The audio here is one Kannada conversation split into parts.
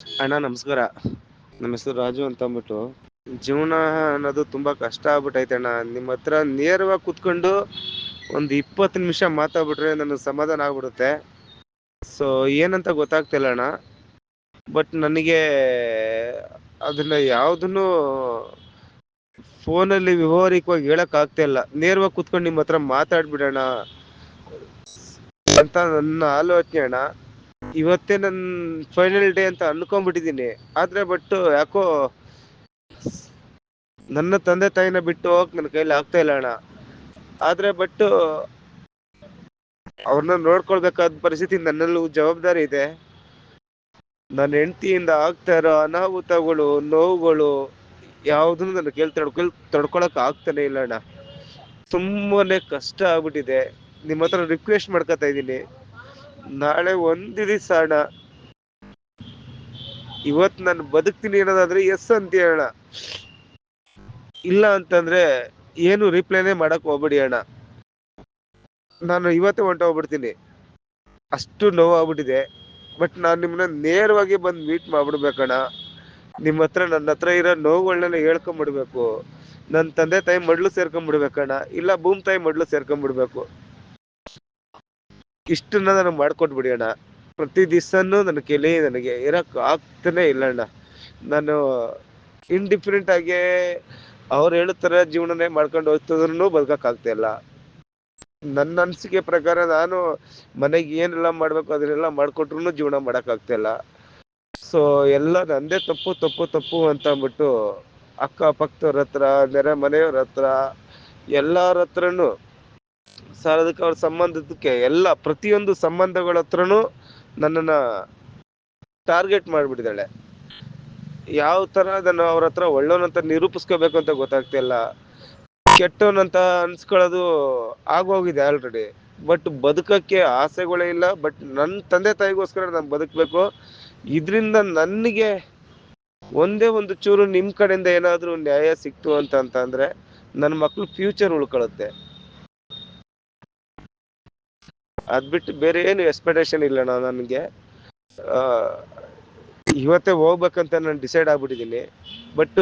ಅಣ್ಣ ನಮಸ್ಕಾರ. ನಮ್ಮ ಹೆಸರು ರಾಜು ಅಂತ ಅಂದ್ಬಿಟ್ಟು. ಜೀವನ ಅನ್ನೋದು ತುಂಬಾ ಕಷ್ಟ ಆಗ್ಬಿಟ್ಟೈತೆ ಅಣ್ಣ. ನಿಮ್ಮ ಹತ್ರ ನೇರವಾಗಿ ಕುತ್ಕೊಂಡು ಒಂದು 20 ನಿಮಿಷ ಮಾತಾಡ್ಬಿಟ್ರೆ ನನಗೆ ಸಮಾಧಾನ ಆಗ್ಬಿಡುತ್ತೆ. ಸೊ ಏನಂತ ಗೊತ್ತಾಗ್ತಿಲ್ಲ ಅಣ್ಣ. ಬಟ್ ನನಗೆ ಅದನ್ನ ಯಾವುದನ್ನು ಫೋನಲ್ಲಿ ವ್ಯವಹಾರಿಕವಾಗಿ ಹೇಳಕ್ ಆಗ್ತಾ ಇಲ್ಲ. ನೇರವಾಗಿ ಕುತ್ಕೊಂಡು ನಿಮ್ಮ ಹತ್ರ ಮಾತಾಡ್ಬಿಡೋಣ ಅಂತ ನನ್ನ ಆಲೋಚನೆ ಅಣ್ಣ. ಇವತ್ತೇ ನನ್ನ ಫೈನಲ್ ಡೇ ಅಂತ ಅನ್ಕೊಂಡ್ಬಿಟ್ಟಿದ್ದೀನಿ. ಆದ್ರೆ ಬಟ್ ಯಾಕೋ ನನ್ನ ತಂದೆ ತಾಯಿನ ಬಿಟ್ಟು ಹೋಗಕ್ ನನ್ನ ಕೈಲಿ ಆಗ್ತಾ ಇಲ್ಲ ಅಣ್ಣ. ಆದ್ರೆ ಬಟ್ ಅವ್ರನ್ನ ನೋಡ್ಕೊಳ್ಬೇಕಾದ ಪರಿಸ್ಥಿತಿ ನನ್ನಲ್ಲೂ ಜವಾಬ್ದಾರಿ ಇದೆ. ನನ್ನ ಹೆಂಡತಿಯಿಂದ ಆಗ್ತಾ ಇರೋ ಅನಾಹುತಗಳು, ನೋವುಗಳು ಯಾವುದನ್ನು ನನ್ನ ಕೈಲಿ ತಡ್ಕೊಳಕ್ ಆಗ್ತಾನೆ ಇಲ್ಲ ಅಣ್ಣ. ತುಂಬಾನೇ ಕಷ್ಟ ಆಗ್ಬಿಟ್ಟಿದೆ. ನಿಮ್ಮ ಹತ್ರ ರಿಕ್ವೆಸ್ಟ್ ಮಾಡ್ಕೊತಾ ಇದ್ದೀನಿ, ನಾಳೆ ಒಂದು ದಿವಸ ಅಣ್ಣ, ಇವತ್ ನಾನು ಬದುಕ್ತೀನಿ ಅನ್ನೋದಾದ್ರೆ ಎಸ್ ಅಂತ ಹೇಳೋಣ. ಇಲ್ಲ ಅಂತಂದ್ರೆ ಏನು ರಿಪ್ಲೈನೇ ಮಾಡಕ್ ಹೋಗ್ಬೇಡಿ ಅಣ್ಣ. ನಾನು ಇವತ್ತೇ ಹೊಂಟೋಗ್ಬಿಡ್ತೀನಿ, ಅಷ್ಟು ನೋವಾಗ್ಬಿಟ್ಟಿದೆ. ಬಟ್ ನಾನು ನಿಮ್ಮನ್ನ ನೇರವಾಗಿ ಬಂದು ಮೀಟ್ ಮಾಡ್ಬಿಡ್ಬೇಕಣ್ಣ. ನಿಮ್ಮ ಹತ್ರ ನನ್ನ ಹತ್ರ ಇರೋ ನೋವುಗಳನ್ನೆಲ್ಲ ಹೇಳ್ಕೊಂಬಿಡ್ಬೇಕು. ನನ್ನ ತಂದೆ ತಾಯಿ ಮಡ್ಲು ಸೇರ್ಕೊಂಡ್ಬಿಡ್ಬೇಕಣ್ಣ, ಇಲ್ಲ ಭೂಮಿ ತಾಯಿ ಮಡ್ಲು ಸೇರ್ಕೊಂಡ್ಬಿಡ್ಬೇಕು. ಇಷ್ಟನ್ನ ನನಗೆ ಮಾಡ್ಕೊಟ್ಬಿಡಿ ಅಣ್ಣ. ಪ್ರತಿ ದಿವಸನೂ ನನ್ನ ಕೈಲಿ ನನಗೆ ಇರಕ್ ಆಗ್ತಾನೆ ಇಲ್ಲ ಅಣ್ಣ. ನಾನು ಇಂಡಿಫರೆಂಟ್ ಆಗಿ ಅವ್ರು ಹೇಳುತ್ತರ ಜೀವನನೇ ಮಾಡ್ಕೊಂಡು ಹೋಗ್ತಿದ್ರು ಬದುಕಕ್ ಆಗ್ತಾ ಇಲ್ಲ. ನನ್ನ ಅನಿಸಿಕೆ ಪ್ರಕಾರ ನಾನು ಮನೆಗೆ ಏನೆಲ್ಲ ಮಾಡ್ಬೇಕು ಅದನ್ನೆಲ್ಲ ಮಾಡ್ಕೊಟ್ರು ಜೀವನ ಮಾಡಕ್ ಆಗ್ತಾ ಇಲ್ಲ. ಸೊ ಎಲ್ಲ ನಂದೇ ತಪ್ಪು ತಪ್ಪು ತಪ್ಪು ಅಂತ ಅಂದ್ಬಿಟ್ಟು ಅಕ್ಕಪಕ್ಕದವ್ರ ಹತ್ರ, ನೆರೆ ಮನೆಯವ್ರ ಹತ್ರ, ಎಲ್ಲಾರ ಹತ್ರನು ಸಾಲದಕ್ಕೆ, ಅವ್ರ ಸಂಬಂಧದಕ್ಕೆ, ಎಲ್ಲ ಪ್ರತಿಯೊಂದು ಸಂಬಂಧಗಳ ಹತ್ರನು ನನ್ನನ್ನ ಟಾರ್ಗೆಟ್ ಮಾಡ್ಬಿಟ್ಟಿದ್ದಾಳೆ. ಯಾವ ತರ ಅದನ್ನು ಅವ್ರ ಹತ್ರ ಒಳ್ಳೋನಂತ ನಿರೂಪಿಸ್ಕೋಬೇಕು ಅಂತ ಗೊತ್ತಾಗ್ತಿಲ್ಲ. ಕೆಟ್ಟವನಂತ ಅನ್ಸ್ಕೊಳ್ಳೋದು ಆಗೋಗಿದೆ ಆಲ್ರೆಡಿ. ಬಟ್ ಬದುಕಕ್ಕೆ ಆಸೆಗಳೇ ಇಲ್ಲ. ಬಟ್ ನನ್ನ ತಂದೆ ತಾಯಿಗೋಸ್ಕರ ನಾನು ಬದುಕಬೇಕು. ಇದರಿಂದ ನನಗೆ ಒಂದೇ ಒಂದು ಚೂರು ನಿಮ್ಮ ಕಡೆಯಿಂದ ಏನಾದರೂ ನ್ಯಾಯ ಸಿಕ್ತು ಅಂತಂದ್ರೆ ನನ್ನ ಮಕ್ಳು ಫ್ಯೂಚರ್ ಉಳ್ಕೊಳ್ಳುತ್ತೆ. ಅದ್ಬಿಟ್ಟು ಬೇರೆ ಏನು ಎಕ್ಸ್ಪೆಕ್ಟೇಷನ್ ಇಲ್ಲ ನನಗೆ. ಇವತ್ತೇ ಹೋಗ್ಬೇಕಂತ ನಾನು ಡಿಸೈಡ್ ಆಗ್ಬಿಟ್ಟಿದ್ದೀನಿ. ಬಟ್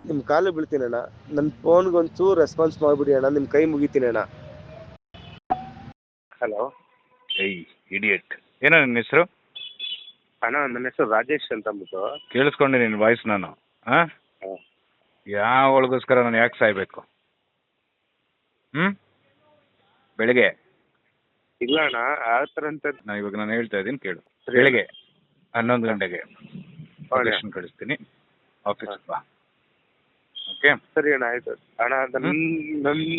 ನಿಮ್ ಕಾಲು ಬೀಳ್ತೀನಿ ಅಣ್ಣ, ನನ್ನ ಫೋನ್ಗೆ ಒಂಚೂರು ರೆಸ್ಪಾನ್ಸ್ ಮಾಡ್ಬಿಡಿ ಅಣ್ಣ, ನಿಮ್ ಕೈ ಮುಗಿತೀನಿ ಅಣ್ಣ. ಹಲೋ. ಏಯ್ ಇಡಿಯಟ್, ಏನೋ ನಿನ್ನ ಹೆಸರು? ಅಣ್ಣ ನನ್ನ ಹೆಸರು ರಾಜೇಶ್ ಅಂತ ಅಂದ್ಬಿಟ್ಟು. ಕೇಳಿಸ್ಕೊಂಡೆ ನಿನ್ನ ವಾಯ್ಸ್ ನಾನು. ಹಾಂ, ಯಾವಳಿಗೋಸ್ಕರ ನಾನು ಯಾಕೆ ಸಾಯ್ಬೇಕು? ಬೆಳಿಗ್ಗೆ ಇಲ್ಲ ಅಣ್ಣ, ಆ ಥರ ಅಂತ ನಾನು ಹೇಳ್ತಾ ಇದ್ದೀನಿ ಕೇಳು. ಬೆಳಿಗ್ಗೆ 11 ಗಂಟೆಗೆ ಲೊಕೇಶನ್ ಕಳಿಸ್ತೀನಿ, ಆಫೀಸ್ ಬಾ. ಓಕೆ, ಸರಿ ಅಣ್ಣ, ಆಯ್ತು ಅಣ್ಣ.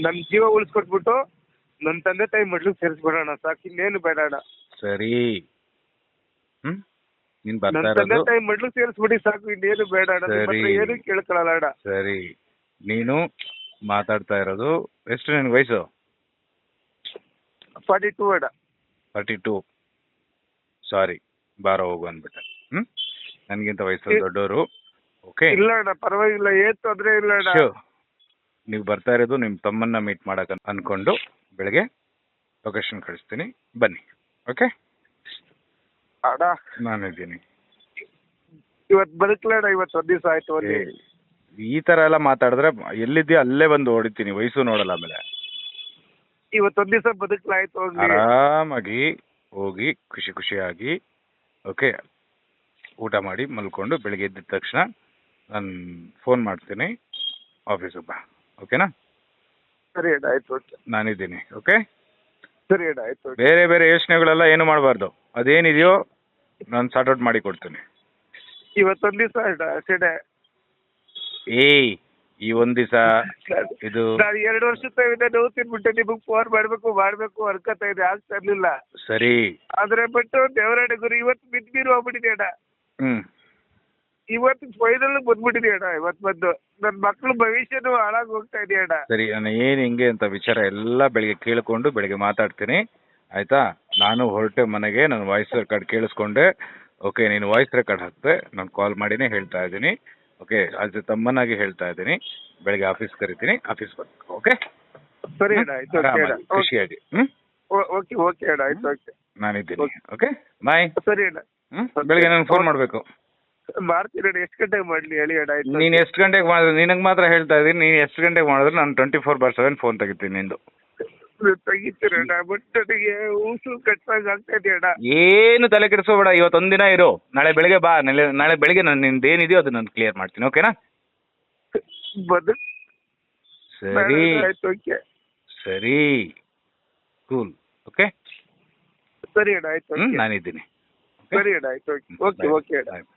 ನನ್ನ ಜೀವ ಉಳಿಸ್ಕೊಟ್ಬಿಟ್ಟು ನನ್ನ ತಂದೆ ತಾಯಿ ಮಡ್ಲಿಗೆ ಸೇರಿಸ್ಬಿಡೋಣ ಸಾಕು, ಇನ್ನೇನು ಬೇಡ ಅಣ್ಣ. ಸರಿ. ನೀನ್ ನನ್ನ ಬರ್ತಾ ತಂದೆ ಇರೋದು ತಾಯಿ ಮಡ್ಲಿಗೆ ಸೇರಿಸ್ಬಿಡಿ ಸಾಕು, ಇನ್ನೇನು ಬೇಡ ಅಣ್ಣ. ನಿಮ್ಮ ಹತ್ರ ಏನು ಕೇಳ್ಕೊಳ್ಳಲ್ಲ ಅಣ್ಣ. ಸರಿ. ನೀನು ಮಾತಾಡ್ತಾ ಇರೋದು ಎಷ್ಟು? ನಿನ್ ವಯಸ್ಸು? 42 ಅಣ್ಣ. 32. ಸಾರಿ, ಬಾರ ಹೋಗು ಅಂದ್ಬಿಟ್ಟೆ. ನನಗಿಂತ ವಯಸ್ಸಲ್ಲಿ ದೊಡ್ಡವರು. ಓಕೆ, ಇಲ್ಲ ಅಣ್ಣ, ಪರವಾಗಿಲ್ಲ, ಏನ್ ತೊಂದ್ರೆ ಇಲ್ಲ ಅಣ್ಣ. ನೀವು ಬರ್ತಾ ಇರೋದು ನಿಮ್ಮ ತಮ್ಮನ್ನ ಮೀಟ್ ಮಾಡಕ್ ಅನ್ಕೊಂಡು ಬೆಳಗ್ಗೆ ಲೊಕೇಶನ್ ಕಳಿಸ್ತೀನಿ, ಬನ್ನಿ. ಓಕೆ ಅಣ್ಣ, ನಾನಿದ್ದೀನಿ. ಇವತ್ತು ಬದುಕಲಣ್ಣ, ಇವತ್ತು ಒಂದ್ ದಿವಸ ಆಯ್ತು. ಅಲ್ಲಿ ಈ ತರ ಎಲ್ಲ ಮಾತಾಡಿದ್ರೆ ಎಲ್ಲಿದ್ಯಾ ಅಲ್ಲೇ ಬಂದು ಹೊಡಿತೀನಿ, ವಯಸ್ಸು ನೋಡಲ್ಲ. ಆಮೇಲೆ ಇವತ್ತೊಂದ್ ದಿವಸ ಬದುಕಲಾಯ್ತು. ಆರಾಮಾಗಿ ಹೋಗಿ ಖುಷಿ ಖುಷಿಯಾಗಿ ಓಕೆ ಊಟ ಮಾಡಿ ಮಲ್ಕೊಂಡು ಬೆಳಿಗ್ಗೆ ಎದ್ದ ತಕ್ಷಣ ನಾನು ಫೋನ್ ಮಾಡ್ತೀನಿ, ಆಫೀಸಿಗೆ ಬಾ. ಓಕೆನಾ? ಸರಿ ಅಣ್ಣ, ಆಯ್ತು. ಓಕೆ, ನಾನಿದ್ದೀನಿ. ಓಕೆ, ಸರಿ ಅಣ್ಣ, ಆಯ್ತು. ಬೇರೆ ಬೇರೆ ಯೋಚನೆಗಳೆಲ್ಲ ಏನು ಮಾಡಬಾರ್ದು. ಅದೇನಿದೆಯೋ ನಾನು ಸಾರ್ಟ್ ಔಟ್ ಮಾಡಿ ಕೊಡ್ತೀನಿ. ಇವತ್ತೊಂದ್ ದಿವಸ ಅಣ್ಣ ಅಷ್ಟೇ. ಏಯ್, ಈ ಒಂದ್ ದಿವಸ ಇದು ನಾನು 2 ವರ್ಷದ ನೋವು ತಿನ್ಬಿಟ್ಟೆ ನಿಮಗ್ ಫೋನ್ ಮಾಡ್ಬೇಕು ಅನ್ಕೋತಾ ಇದೆ, ಆಗ್ತಾ ಇರ್ಲಿಲ್ಲ. ಸರಿ. ಆದ್ರೆ ಬಟ್ ದೇವರಾಡ ಗುರು ಇವತ್ತು ಬಿದ್ದು ಹೋಗ್ಬಿಟ್ಟಿದೆ ಅಣ್ಣ. ಇವತ್ತು ಫೈನಲ್ ಬಂದ್ಬಿಟ್ಟಿದೆ ಅಣ್ಣ. ಇವತ್ತು ಬಂದು ನನ್ನ ಮಕ್ಳು ಭವಿಷ್ಯನೂ ಹಾಳಾಗಿ ಹೋಗ್ತಾ ಇದೆ ಅಣ್ಣ. ಸರಿ, ನಾನು ಏನ್ ಹಿಂಗೆ ಅಂತ ವಿಚಾರ ಎಲ್ಲ ಬೆಳಿಗ್ಗೆ ಕೇಳ್ಕೊಂಡು ಬೆಳಿಗ್ಗೆ ಮಾತಾಡ್ತೀನಿ, ಆಯ್ತಾ? ನಾನು ಹೊರಟೆ ಮನೆಗೆ, ನನ್ನ ವಾಯ್ಸ್ ರೆಕಾರ್ಡ್ ಕೇಳಿಸ್ಕೊಂಡೆ. ಓಕೆ, ನೀನು ವಾಯ್ಸ್ ರೆಕಾರ್ಡ್ ಹಾಕ್ತೆ, ನಾನು ಕಾಲ್ ಮಾಡಿನೇ ಹೇಳ್ತಾ ಇದ್ದೀನಿ. ಓಕೆ, ಅದು ತಮ್ಮನಾಗಿ ಹೇಳ್ತಾ ಇದ್ದೀನಿ. ಬೆಳಿಗ್ಗೆ ಆಫೀಸ್ ಕರಿತೀನಿ, ಆಫೀಸ್ ಬರ್ಬೇಕು. ಓಕೆ, ಸರಿ ಅಣ್ಣ, ಆಯ್ತು. ಖುಷಿಯಾಗಿ. ಓಕೆ ಅಣ್ಣ, ಆಯ್ತು. ಓಕೆ, ನಾನಿದ್ದೀನಿ. ಓಕೆ, ಬಾಯ್. ಸರಿ ಅಣ್ಣ. ಬೆಳಿಗ್ಗೆ ನನಗೆ ಫೋನ್ ಮಾಡಬೇಕು. ಮಾಡ್ತೀನಿ ಅಣ್ಣ. ಎಷ್ಟು ಗಂಟೆಗೆ ಮಾಡ್ಲಿ ಹೇಳಿ ಅಣ್ಣ? ಆಯ್ತು. ನೀನು ಎಷ್ಟು ಗಂಟೆಗೆ ಮಾಡಿದ್ರೆ ನಿನಗೆ ಮಾತ್ರ ಹೇಳ್ತಾ ಇದ್ದೀನಿ, ನೀನು ಎಷ್ಟು ಗಂಟೆಗೆ ಮಾಡಿದ್ರೆ ನಾನು 24/7 ಫೋನ್ ತೆಗಿತೀನಿ ನಿಂದು. ತೆಗಿತೀರಣ್ಣ, ಬಟ್ ನನಗೆ ಉಸು ಕಟ್ಟಾಗ ಆಗ್ತಾ ಇದೆ ಅಣ್ಣ. ಏನು ತಲೆ ಕೆಡಿಸ್ಕೋಬೇಡ, ಇವತ್ತೊಂದಿನ ಇರು, ನಾಳೆ ಬೆಳಿಗ್ಗೆ ಬಾ. ನಾಳೆ ಬೆಳಿಗ್ಗೆ ನಾನು ನಿಂದು ಏನಿದೆಯೋ ಅದು ನಾನು ಕ್ಲಿಯರ್ ಮಾಡ್ತೀನಿ. ಓಕೆನಾ? ಬದುಕ್ ಸರಿ ಆಯ್ತು. ಓಕೆ ಸರಿ, ಕೂಲ್. ಓಕೆ ಸರಿ ಅಣ್ಣ. ಆಯ್ತು. ನಾನಿದ್ದೀನಿ. ಸರಿ ಅಣ್ಣ. ಆಯ್ತು. ಓಕೆ ಓಕೆ ಅಣ್ಣ. ಬಾಯ್.